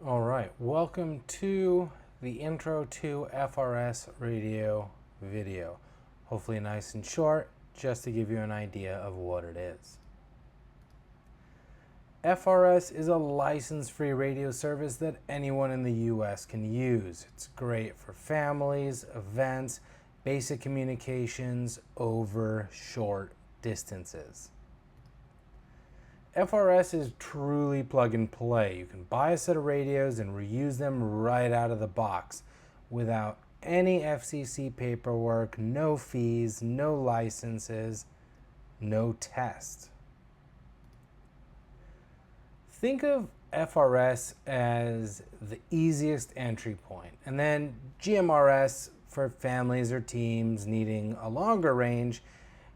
All right, welcome to the intro to FRS radio video. Hopefully nice and short, just to give you an idea of what it is. FRS is a license-free radio service that anyone in the US can use. It's great for families, events, basic communications over short distances. FRS is truly plug and play. You can buy a set of radios and reuse them right out of the box without any FCC paperwork, no fees, no licenses, no test. Think of FRS as the easiest entry point, and then GMRS for families or teams needing a longer range,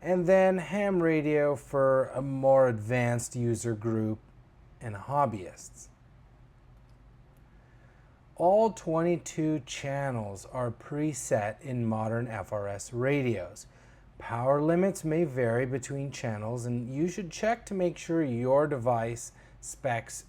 and then ham radio for a more advanced user group and hobbyists. All 22 channels are preset in modern FRS radios. Power limits may vary between channels, and you should check to make sure your device specs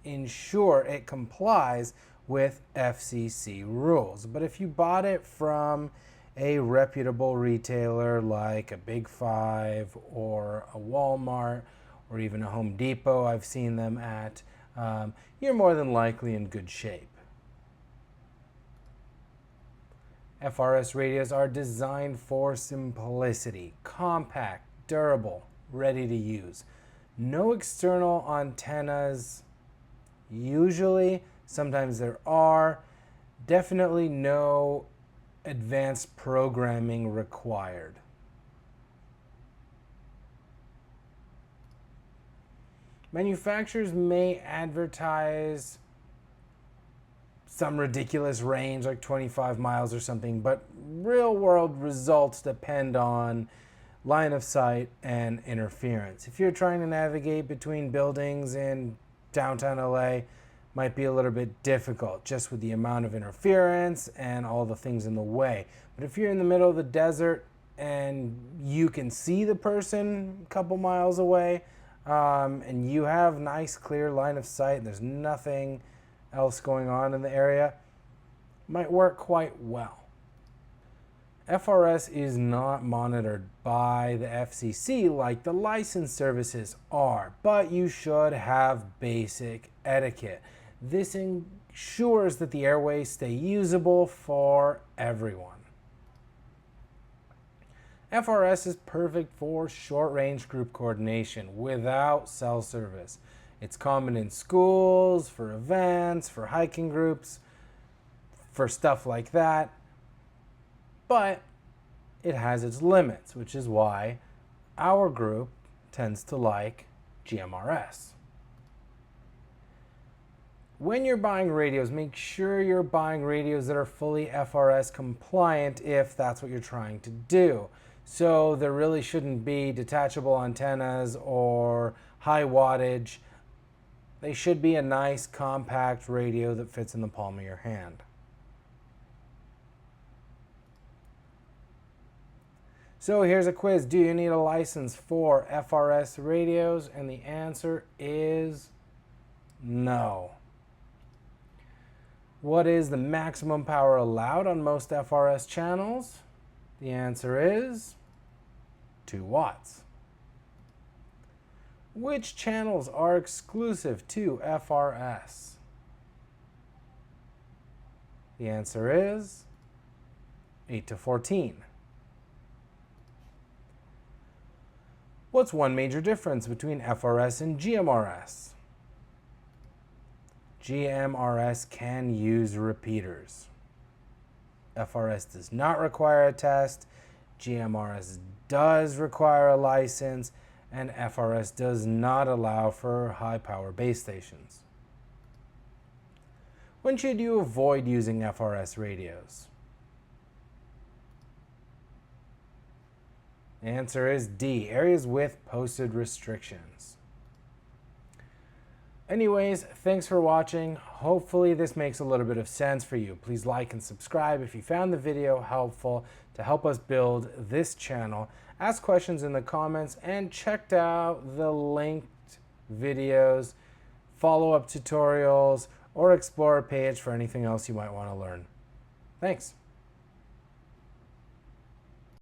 ensure it complies with FCC rules. But if you bought it from a reputable retailer like a Big Five or a Walmart or even a Home Depot, I've seen them at, you're more than likely in good shape. FRS radios are designed for simplicity, compact, durable, ready to use. No external antennas, usually, sometimes there are, definitely no advanced programming required. Manufacturers may advertise some ridiculous range like 25 miles or something, but real world results depend on line of sight and interference. If you're trying to navigate between buildings in downtown LA, might be a little bit difficult just with the amount of interference and all the things in the way. But if you're in the middle of the desert and you can see the person a couple miles away, and you have nice clear line of sight and there's nothing else going on in the area, might work quite well. FRS is not monitored by the FCC like the license services are, but you should have basic etiquette. This ensures that the airways stay usable for everyone. FRS is perfect for short-range group coordination without cell service. It's common in schools, for events, for hiking groups, for stuff like that. But it has its limits, which is why our group tends to like GMRS. When you're buying radios, make sure you're buying radios that are fully FRS compliant if that's what you're trying to do. So there really shouldn't be detachable antennas or high wattage. They should be a nice compact radio that fits in the palm of your hand. So here's a quiz. Do you need a license for FRS radios? And the answer is no. What is the maximum power allowed on most FRS channels? The answer is 2 watts. Which channels are exclusive to FRS? The answer is 8 to 14. What's one major difference between FRS and GMRS? GMRS can use repeaters. FRS does not require a test. GMRS does require a license, and FRS does not allow for high power base stations. When should you avoid using FRS radios? The answer is D, areas with posted restrictions. Anyways, thanks for watching. Hopefully this makes a little bit of sense for you. Please like and subscribe if you found the video helpful to help us build this channel. Ask questions in the comments and check out the linked videos, follow-up tutorials, or explore our page for anything else you might want to learn. Thanks.